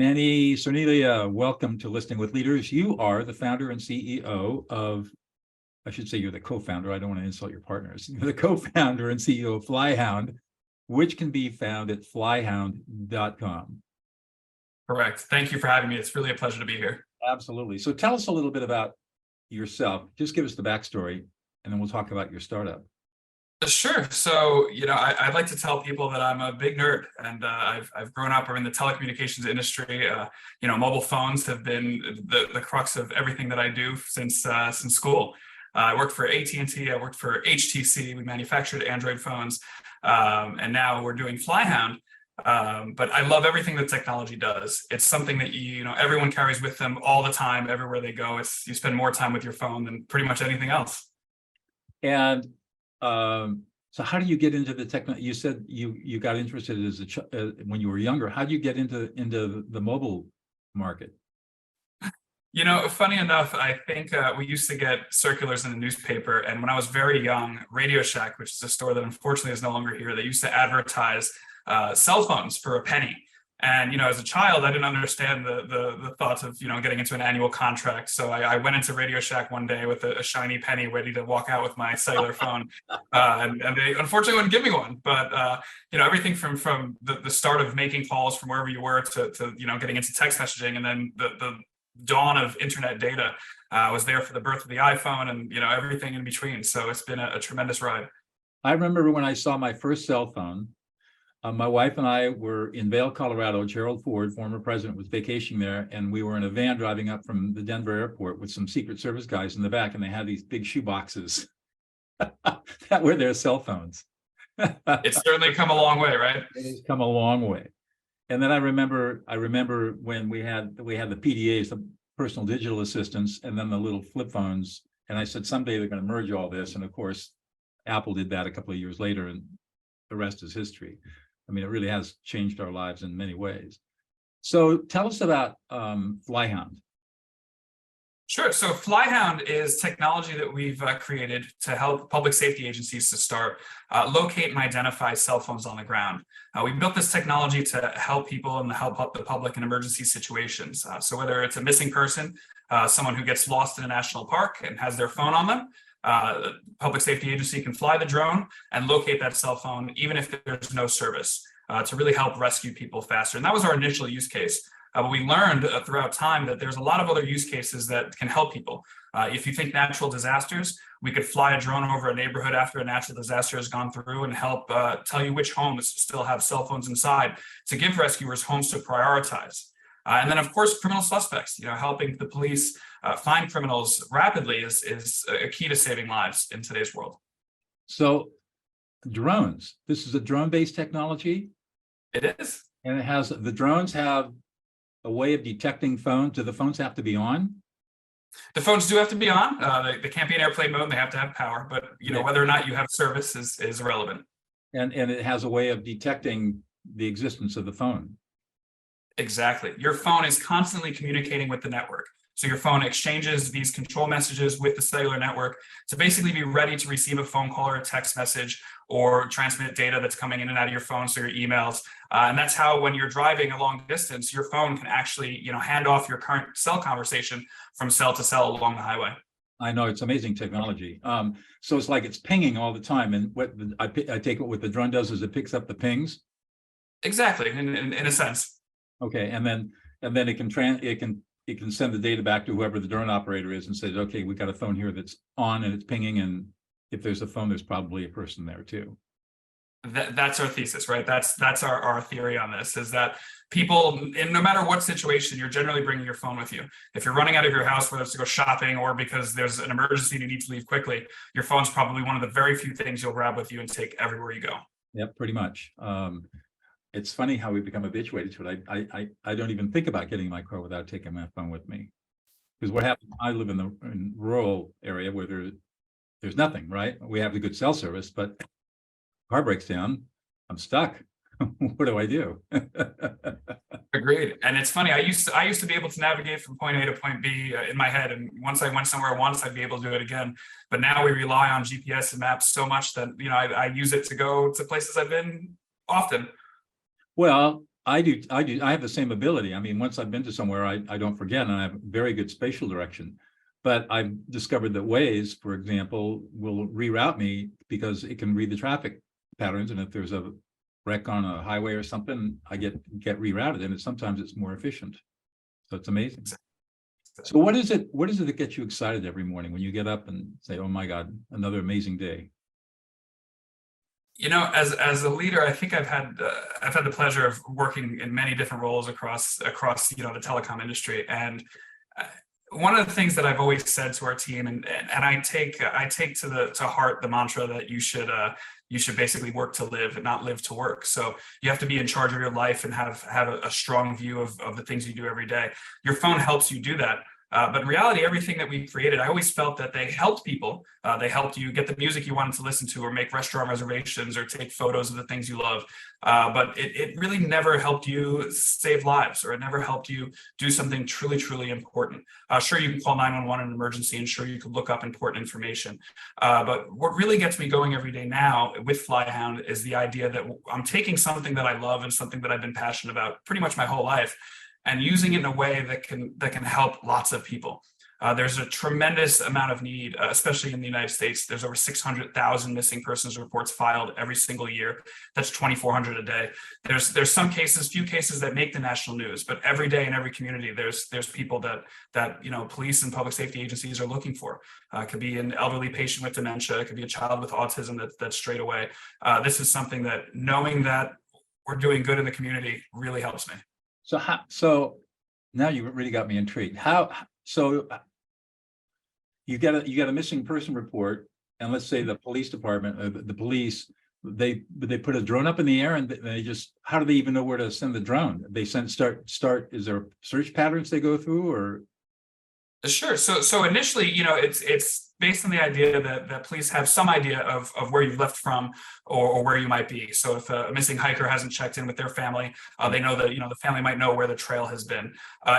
Manny Cerniglia, welcome to Listening with Leaders. You are the founder and CEO of, I should say you're the co-founder. I don't want to insult your partners. You're the co-founder and CEO of Flyhound, which can be found at flyhound.com. Correct. Thank you for having me. It's really a pleasure to be here. Absolutely. So tell us a little bit about yourself. Just give us the backstory, and then we'll talk about your startup. Sure. So, I'd like to tell people that I'm a big nerd, and I've grown up in the telecommunications industry. Mobile phones have been the crux of everything that I do since school. I worked for AT&T. I worked for HTC. We manufactured Android phones, and now we're doing Flyhound. But I love everything that technology does. It's something that everyone carries with them all the time, everywhere they go. You spend more time with your phone than pretty much anything else. And so how do you get into the technology? You said you got interested as when you were younger. How do you get into the mobile market? Funny enough, I think we used to get circulars in the newspaper. And when I was very young, Radio Shack, which is a store that unfortunately is no longer here, they used to advertise cell phones for a penny. And, as a child, I didn't understand the thoughts of, getting into an annual contract. So I went into Radio Shack one day with a shiny penny ready to walk out with my cellular phone. And they unfortunately wouldn't give me one. But, everything from the start of making calls from wherever you were to getting into text messaging, and then the dawn of internet data was there for the birth of the iPhone and, everything in between. So it's been a tremendous ride. I remember when I saw my first cell phone. My wife and I were in Vail, Colorado. Gerald Ford, former president, was vacationing there, and we were in a van driving up from the Denver airport with some Secret Service guys in the back, and they had these big shoe boxes that were their cell phones. It's certainly come a long way, right? It's come a long way. And then I remember when we had the PDAs, the personal digital assistants, and then the little flip phones. And I said, someday they're going to merge all this. And of course, Apple did that a couple of years later, and the rest is history. I mean, it really has changed our lives in many ways. So tell us about Flyhound. Sure. So Flyhound is technology that we've created to help public safety agencies to start locate and identify cell phones on the ground. We built this technology to help people and help the public in emergency situations. So whether it's a missing person, someone who gets lost in a national park and has their phone on them, the public safety agency can fly the drone and locate that cell phone, even if there's no service, to really help rescue people faster. And that was our initial use case. But we learned throughout time that there's a lot of other use cases that can help people. If you think natural disasters, we could fly a drone over a neighborhood after a natural disaster has gone through and help tell you which homes still have cell phones inside, to give rescuers homes to prioritize. And then, of course, criminal suspects, helping the police find criminals rapidly is a key to saving lives in today's world. So drones, this is a drone-based technology? It is. And the drones have a way of detecting phones. Do the phones have to be on? The phones do have to be on. They can't be in airplane mode. They have to have power. But, whether or not you have service is irrelevant. And it has a way of detecting the existence of the phone. Exactly. Your phone is constantly communicating with the network. So your phone exchanges these control messages with the cellular network to basically be ready to receive a phone call or a text message or transmit data that's coming in and out of your phone, so your emails. And that's how, when you're driving a long distance, your phone can actually, hand off your current cell conversation from cell to cell along the highway. I know, it's amazing technology. So it's like it's pinging all the time. And what I take it what the drone does is it picks up the pings. Exactly, in a sense. Okay, and then it can send the data back to whoever the drone operator is and says, okay, we got a phone here that's on and it's pinging, and if there's a phone, there's probably a person there too. That's our thesis, right? That's our theory on this, is that people, in no matter what situation, you're generally bringing your phone with you. If you're running out of your house, whether it's to go shopping or because there's an emergency and you need to leave quickly, your phone's probably one of the very few things you'll grab with you and take everywhere you go. Yep, pretty much. It's funny how we become habituated to it. I don't even think about getting in my car without taking my phone with me. Because what happens, I live in rural area where there's nothing, right? We have the good cell service, but car breaks down, I'm stuck. What do I do? Agreed. And it's funny, I used to be able to navigate from point A to point B in my head. And once I went somewhere once, I'd be able to do it again. But now we rely on GPS and maps so much that, I use it to go to places I've been often. Well, I have the same ability. I mean, once I've been to somewhere, I don't forget, and I have very good spatial direction. But I've discovered that Waze, for example, will reroute me because it can read the traffic patterns. And if there's a wreck on a highway or something, I get rerouted, and sometimes it's more efficient. So it's amazing. So what is it that gets you excited every morning when you get up and say, oh my God, another amazing day? You know, as a leader, I think I've had the pleasure of working in many different roles across the telecom industry. And one of the things that I've always said to our team, and I take to heart the mantra that you should basically work to live and not live to work. So you have to be in charge of your life and have a strong view of the things you do every day. Your phone helps you do that. But in reality, everything that we created, I always felt that they helped people. They helped you get the music you wanted to listen to, or make restaurant reservations, or take photos of the things you love. But it really never helped you save lives, or it never helped you do something truly, truly important. Sure, you can call 911 in an emergency, and sure, you can look up important information. But what really gets me going every day now with Flyhound is the idea that I'm taking something that I love and something that I've been passionate about pretty much my whole life, and using it in a way that can help lots of people. There's a tremendous amount of need, especially in the United States. There's over 600,000 missing persons reports filed every single year. That's 2,400 a day. There's few cases that make the national news, but every day in every community, there's people that police and public safety agencies are looking for. It could be an elderly patient with dementia. It could be a child with autism that's strayed away. This is something that, knowing that we're doing good in the community, really helps me. So now you really got me intrigued. So you get a missing person report, and let's say the police department, the police, they put a drone up in the air, and they just, how do they even know where to send the drone? They start. Is there search patterns they go through, or? Sure. So initially, it's based on the idea that police have some idea of where you've left from, or where you might be. So if a missing hiker hasn't checked in with their family, they know that the family might know where the trail has been.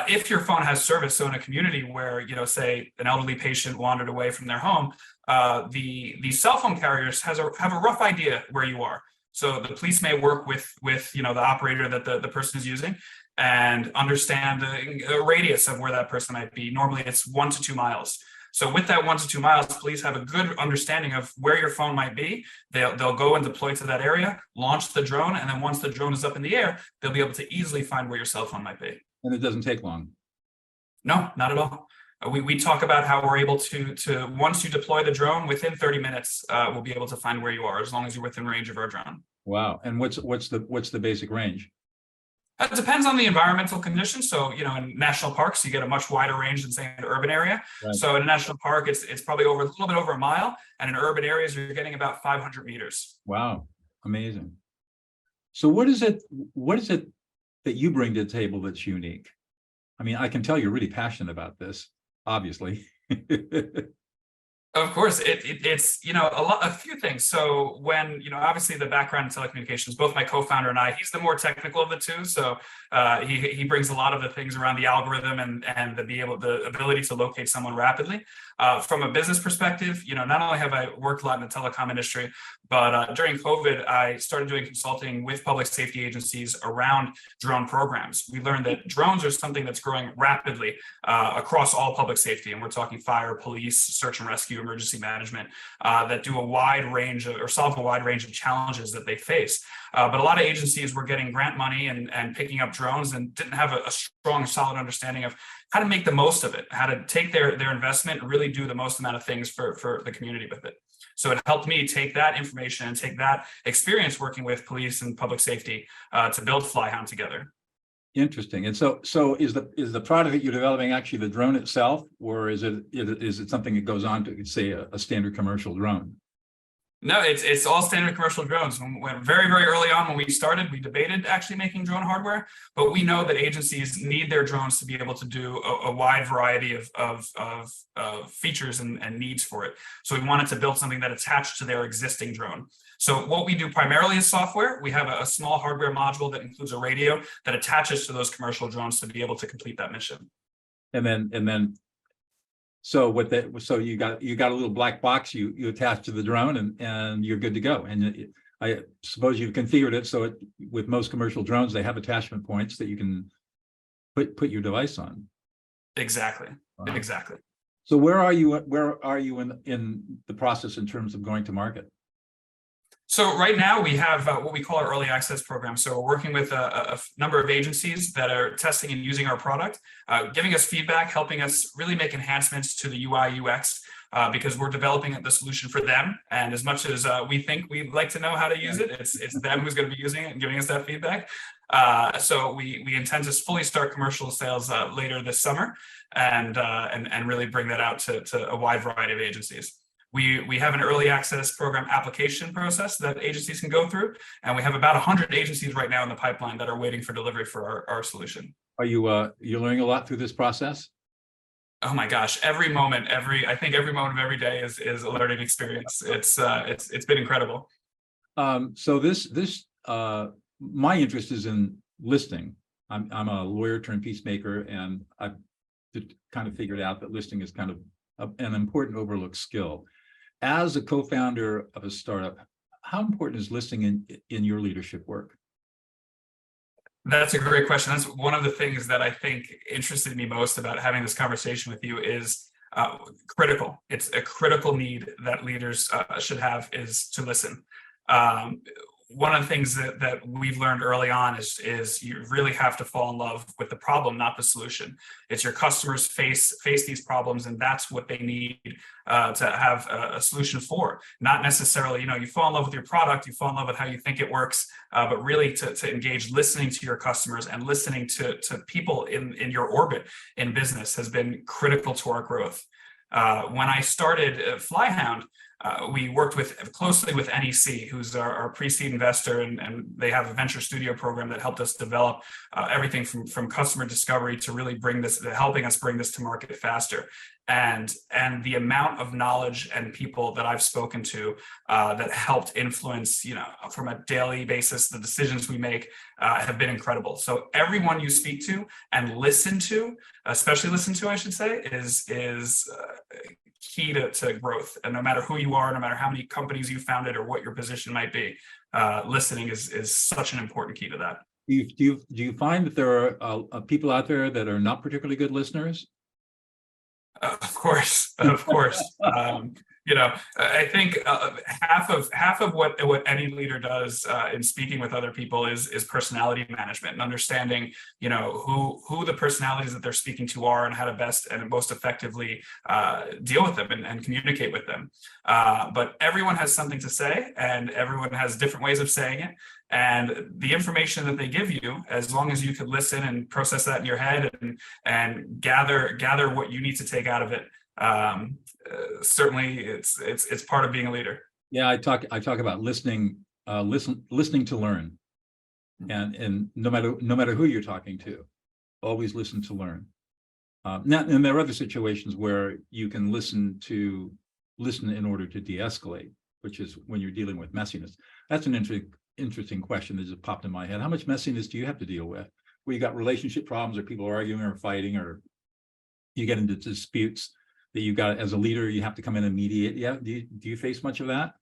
If your phone has service, so in a community where say an elderly patient wandered away from their home, the cell phone carriers have a rough idea where you are. So the police may work with the operator that the person is using, and understand a radius of where that person might be. Normally it's 1 to 2 miles. So with that 1 to 2 miles, police have a good understanding of where your phone might be. They'll go and deploy to that area, launch the drone, and then once the drone is up in the air, they'll be able to easily find where your cell phone might be. And it doesn't take long. No, not at all. We talk about how we're able to once you deploy the drone, within 30 minutes, we'll be able to find where you are, as long as you're within range of our drone. Wow. And what's the basic range? It depends on the environmental conditions. So, in national parks, you get a much wider range than, say, an urban area. Right. So in a national park, it's probably a little bit over a mile. And in urban areas, you're getting about 500 meters. Wow. Amazing. So what is it that you bring to the table that's unique? I mean, I can tell you're really passionate about this, obviously. Of course, it's a few things. So when obviously the background in telecommunications, both my co-founder and I, he's the more technical of the two. So he brings a lot of the things around the algorithm and the ability to locate someone rapidly. From a business perspective, not only have I worked a lot in the telecom industry, but during COVID, I started doing consulting with public safety agencies around drone programs. We learned that drones are something that's growing rapidly across all public safety, and we're talking fire, police, search and rescue, emergency management, that do a wide range or solve a wide range of challenges that they face. But a lot of agencies were getting grant money and picking up drones and didn't have a strong, solid understanding of how to make the most of it, how to take their investment and really do the most amount of things for the community with it. So it helped me take that information and take that experience working with police and public safety to build Flyhound together. Interesting. And so is the product that you're developing actually the drone itself, or is it something that goes on to, say, a standard commercial drone? No, it's all standard commercial drones. When very, very early on when we started, we debated actually making drone hardware, but we know that agencies need their drones to be able to do a wide variety of features and needs for it. So we wanted to build something that attached to their existing drone. So what we do primarily is software. We have a small hardware module that includes a radio that attaches to those commercial drones to be able to complete that mission. And then. So you got a little black box you attach to the drone, and you're good to go. And I suppose you've configured it so with most commercial drones, they have attachment points that you can put your device on. Exactly. Wow. Exactly. So where are you in the process in terms of going to market? So right now we have what we call our early access program. So we're working with a number of agencies that are testing and using our product, giving us feedback, helping us really make enhancements to the UI UX, because we're developing the solution for them. And as much as we think we'd like to know how to use it, it's them who's going to be using it and giving us that feedback. So we intend to fully start commercial sales later this summer, and really bring that out to a wide variety of agencies. We have an early access program application process that agencies can go through, and we have about 100 agencies right now in the pipeline that are waiting for delivery for our solution. Are you're learning a lot through this process? Oh my gosh, every moment of every day is a learning experience. It's been incredible. So my interest is in listing. I'm a lawyer turned peacemaker, and I've kind of figured out that listing is kind of an important overlooked skill. As a co-founder of a startup, how important is listing in your leadership work? That's a great question. That's one of the things that I think interested me most about having this conversation with you is critical. It's a critical need that leaders should have, is to listen. One of the things that we've learned early on is you really have to fall in love with the problem, not the solution. It's your customers face these problems, and that's what they need to have a solution for. Not necessarily, you fall in love with your product, you fall in love with how you think it works, but really to engage listening to your customers and listening to people in your orbit in business has been critical to our growth. When I started Flyhound, we worked closely with NEC, who's our pre-seed investor, and they have a venture studio program that helped us develop everything from customer discovery to really helping us bring this to market faster. And the amount of knowledge and people that I've spoken to that helped influence, from a daily basis, the decisions we make have been incredible. So everyone you speak to and listen to, especially listen to, I should say, is key to growth. And no matter who you are, no matter how many companies you founded or what your position might be, listening is such an important key to that. Do you find that there are people out there that are not particularly good listeners? Of course. I think half of what any leader does in speaking with other people is personality management and understanding, who the personalities that they're speaking to are and how to best and most effectively deal with them and communicate with them. But everyone has something to say, and everyone has different ways of saying it. And the information that they give you, as long as you could listen and process that in your head and gather what you need to take out of it, certainly it's part of being a leader. Yeah, I talk about listening to learn, and no matter who you're talking to, always listen to learn. Now, and there are other situations where you can listen in order to de-escalate, which is when you're dealing with messiness. That's an interesting question that just popped in my head. How much messiness do you have to deal with? Where you got relationship problems, or people arguing or fighting, or you get into disputes that you got as a leader, you have to come in and mediate. Yeah, do you face much of that?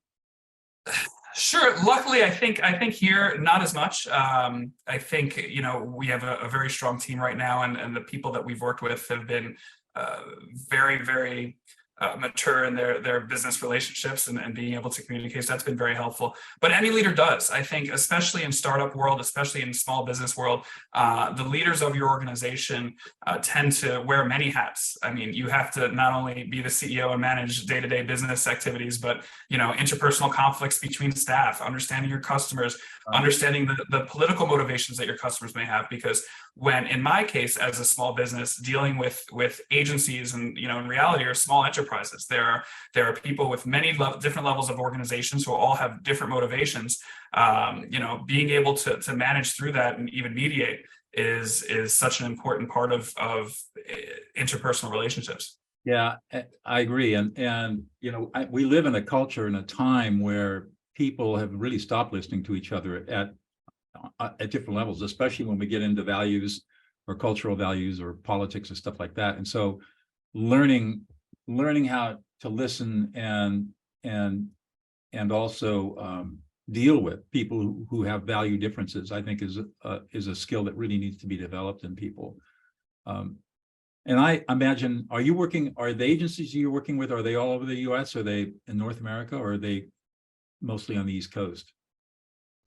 Sure. Luckily, I think here not as much. I think we have a very strong team right now, and the people that we've worked with have been very, very mature in their business relationships and being able to communicate. So that's been very helpful. But any leader does, I think, especially in startup world, especially in small business world, the leaders of your organization tend to wear many hats. I mean, you have to not only be the CEO and manage day-to-day business activities, but interpersonal conflicts between staff, understanding your customers, understanding the political motivations that your customers may have. Because when, in my case, as a small business, dealing with agencies and in reality are small enterprises, there are people with many different levels of organizations who all have different motivations. Being able to manage through that and even mediate is such an important part of interpersonal relationships. Yeah, I agree. And we live in a culture and a time where people have really stopped listening to each other at different levels, especially when we get into values or cultural values or politics and stuff like that. And so learning how to listen and also deal with people who have value differences, I think is a skill that really needs to be developed in people. And I imagine, are the agencies you're working with, are they all over the US? Are they in North America, or are they mostly on the East Coast?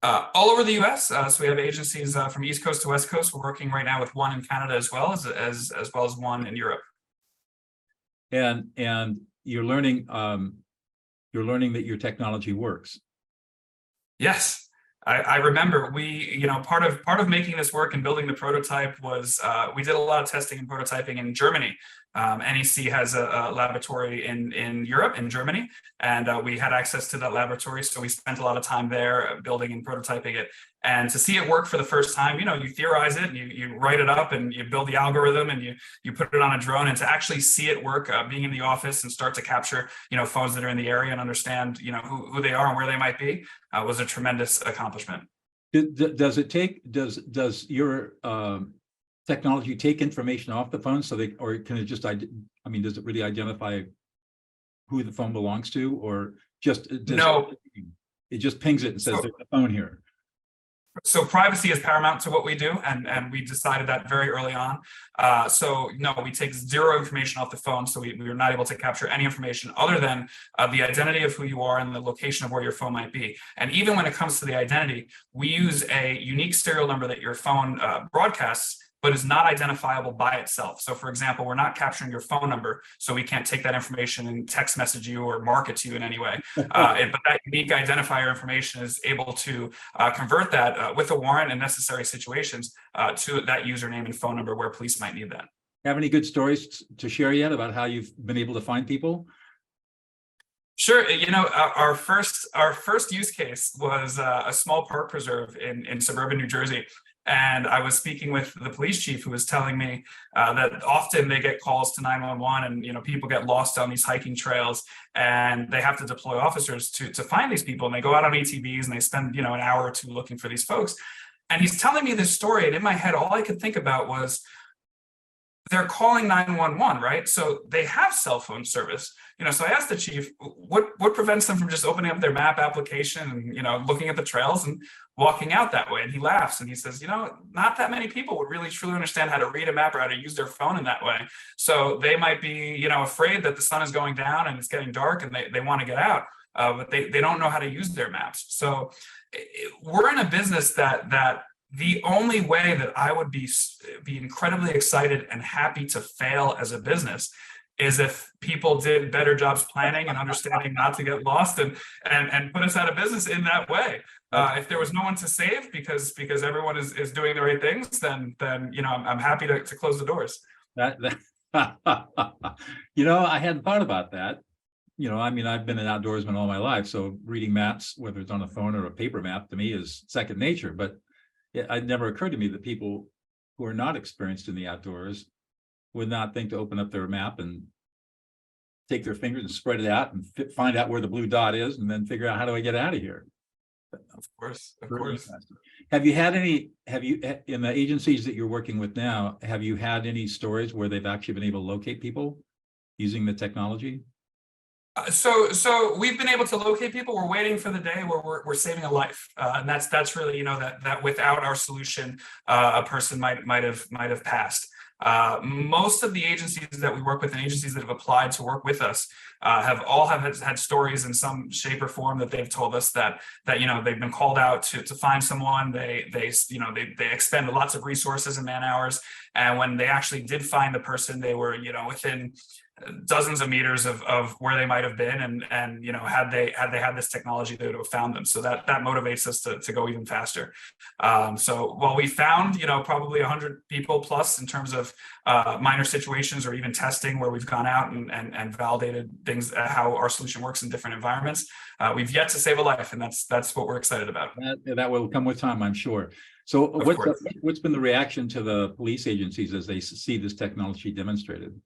All over the US. So we have agencies from East Coast to West Coast. We're working right now with one in Canada as well as one in Europe. And you're learning that your technology works. Yes, I remember part of making this work and building the prototype was we did a lot of testing and prototyping in Germany. NEC has a laboratory in Europe, in Germany, and we had access to that laboratory. So we spent a lot of time there building and prototyping it. And to see it work for the first time, you theorize it and you write it up and you build the algorithm and you put it on a drone, and to actually see it work, being in the office and start to capture, phones that are in the area and understand, who they are and where they might be, was a tremendous accomplishment. Does your technology take information off the phone or can it just, does it really identify who the phone belongs to, or just no? It just pings it and says there's a phone here. So privacy is paramount to what we do, and we decided that very early on. So no, we take zero information off the phone, so we are not able to capture any information other than the identity of who you are and the location of where your phone might be. And even when it comes to the identity, we use a unique serial number that your phone broadcasts, but is not identifiable by itself. So for example, we're not capturing your phone number, so we can't take that information and text message you or market to you in any way. But that unique identifier information is able to convert that with a warrant in necessary situations to that username and phone number where police might need that. Have any good stories to share yet about how you've been able to find people? Sure. Our first use case was a small park preserve in suburban New Jersey. And I was speaking with the police chief, who was telling me that often they get calls to 911 and, people get lost on these hiking trails, and they have to deploy officers to find these people. And they go out on ATVs and they spend, an hour or two looking for these folks. And he's telling me this story. And in my head, all I could think about was, they're calling 911, right? So they have cell phone service. So I asked the chief, what prevents them from just opening up their map application and, looking at the trails and walking out that way? And he laughs and he says, not that many people would really truly understand how to read a map or how to use their phone in that way. So they might be, afraid that the sun is going down and it's getting dark and they want to get out, but they don't know how to use their maps. So we're in a business that the only way that I would be incredibly excited and happy to fail as a business is if people did better jobs planning and understanding not to get lost and put us out of business in that way. If there was no one to save because everyone is doing the right things, then I'm happy to close the doors. I hadn't thought about that. I've been an outdoorsman all my life, so reading maps, whether it's on a phone or a paper map, to me is second nature. But it never occurred to me that people who are not experienced in the outdoors would not think to open up their map and take their fingers and spread it out and find out where the blue dot is and then figure out, how do I get out of here? Of course. Have you in the agencies that you're working with now, have you had any stories where they've actually been able to locate people using the technology? So we've been able to locate people. We're waiting for the day where we're saving a life, and that's really that without our solution, a person might have passed. Most of the agencies that we work with and agencies that have applied to work with us have had stories in some shape or form that they've told us that they've been called out to find someone. They expend lots of resources and man hours, and when they actually did find the person, they were within dozens of meters of where they might have been, and had they had this technology, they would have found them. So that motivates us to go even faster. So while we found probably 100 people plus in terms of minor situations or even testing where we've gone out and validated things, how our solution works in different environments, we've yet to save a life, and that's what we're excited about. That will come with time, I'm sure. So what's been the reaction to the police agencies as they see this technology demonstrated?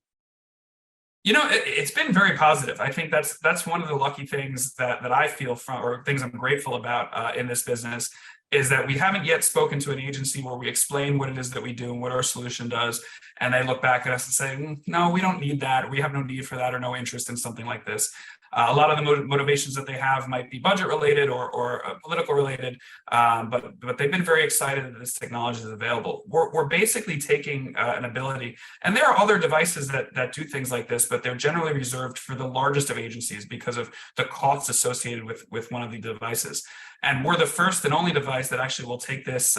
It's been very positive. I think that's one of the lucky things that I feel from, or things I'm grateful about in this business, is that we haven't yet spoken to an agency where we explain what it is that we do and what our solution does, and they look back at us and say, no, we don't need that. We have no need for that or no interest in something like this. A lot of the motivations that they have might be budget related or political related, but they've been very excited that this technology is available. We're basically taking an ability, and there are other devices that do things like this, but they're generally reserved for the largest of agencies because of the costs associated with one of the devices. And we're the first and only device that actually will take this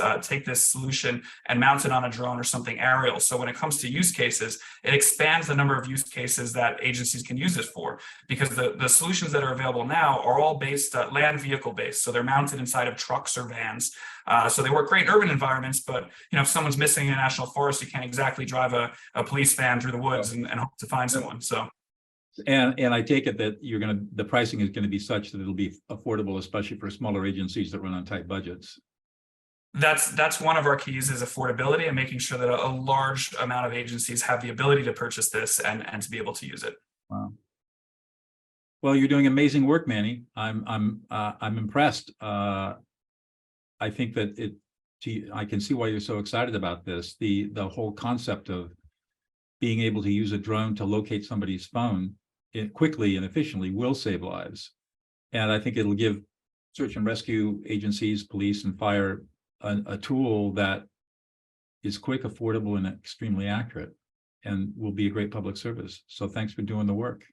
solution and mount it on a drone or something aerial. So when it comes to use cases, it expands the number of use cases that agencies can use this for, because the solutions that are available now are all based land vehicle based. So they're mounted inside of trucks or vans. So they work great in urban environments, but if someone's missing in a national forest, you can't exactly drive a police van through the woods and hope to find someone. So. And I take it that the pricing is going to be such that it'll be affordable, especially for smaller agencies that run on tight budgets. That's one of our keys, is affordability and making sure that a large amount of agencies have the ability to purchase this and to be able to use it. Wow. Well, you're doing amazing work, Manny. I'm impressed. I think that I can see why you're so excited about this. The whole concept of being able to use a drone to locate somebody's phone quickly and efficiently will save lives. And I think it'll give search and rescue agencies, police and fire, a tool that is quick, affordable, and extremely accurate, and will be a great public service. So thanks for doing the work.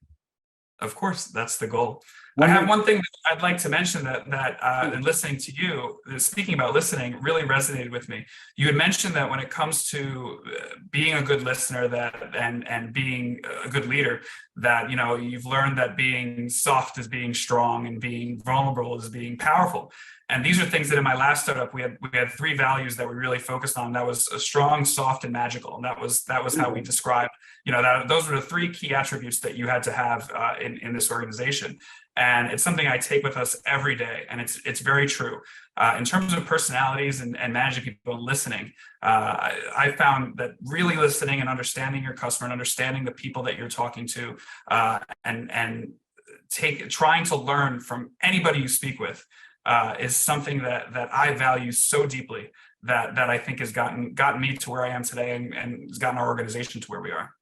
Of course, that's the goal. I have one thing that I'd like to mention that in listening to you, speaking about listening, really resonated with me. You had mentioned that when it comes to being a good listener and being a good leader, that you've learned that being soft is being strong and being vulnerable is being powerful. And these are things that in my last startup we had 3 values that we really focused on. That was strong, soft, and magical. And that was how we described, those were the 3 key attributes that you had to have in this organization. And it's something I take with us every day, and it's very true. In terms of personalities and managing people and listening, I found that really listening and understanding your customer and understanding the people that you're talking to, and trying to learn from anybody you speak with, is something that I value so deeply that I think has gotten me to where I am today and has gotten our organization to where we are.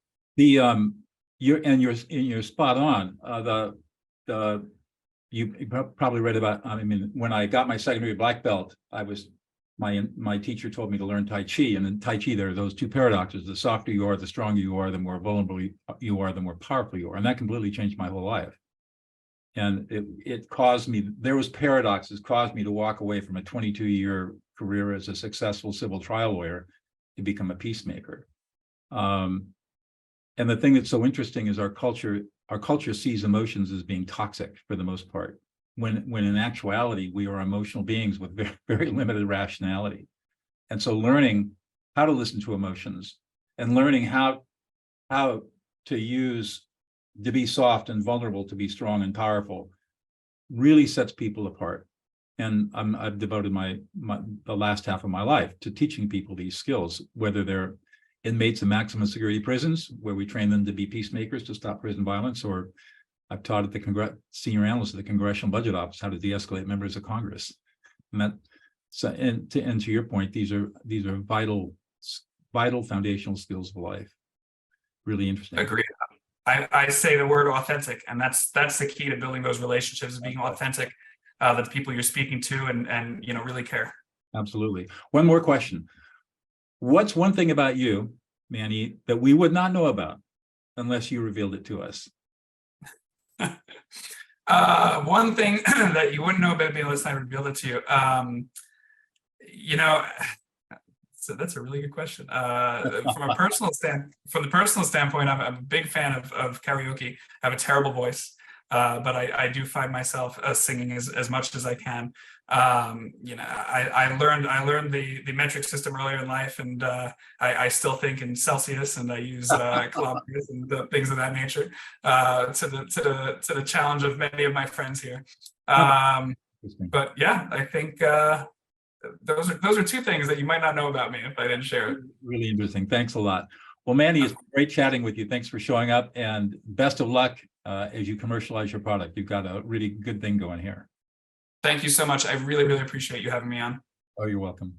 You're spot on. You probably read about, when I got my secondary black belt, my teacher told me to learn Tai Chi, and in Tai Chi there are those 2 paradoxes: the softer you are, the stronger you are, the more vulnerable you are, the more powerful you are. And that completely changed my whole life. And it caused me, there was paradoxes caused me to walk away from a 22-year career as a successful civil trial lawyer to become a peacemaker. And the thing that's so interesting is our culture sees emotions as being toxic for the most part, when in actuality, we are emotional beings with very, very limited rationality. And so learning how to listen to emotions and learning how to be soft and vulnerable to be strong and powerful really sets people apart. And I've devoted the last half of my life to teaching people these skills, whether they're inmates in maximum security prisons, where we train them to be peacemakers to stop prison violence, or I've taught at the senior analyst at the Congressional Budget Office how to de-escalate members of Congress. And to your point, these are vital foundational skills of life. Really interesting. Agreed. I say the word authentic, and that's the key to building those relationships, is being authentic, that the people you're speaking to and really care. Absolutely. One more question. What's one thing about you, Manny, that we would not know about unless you revealed it to us? One thing that you wouldn't know about me unless I revealed it to you. So that's a really good question. From the personal standpoint, I'm a big fan of karaoke. I have a terrible voice, but I do find myself singing as much as I can. I learned the metric system earlier in life, and I still think in Celsius, and I use kilometers and things of that nature to the challenge of many of my friends here. But yeah, I think those are 2 things that you might not know about me if I didn't share it. Really interesting. Thanks a lot. Well, Manny, it's great chatting with you. Thanks for showing up, and best of luck as you commercialize your product. You've got a really good thing going here. Thank you so much. I really, really appreciate you having me on. Oh, you're welcome.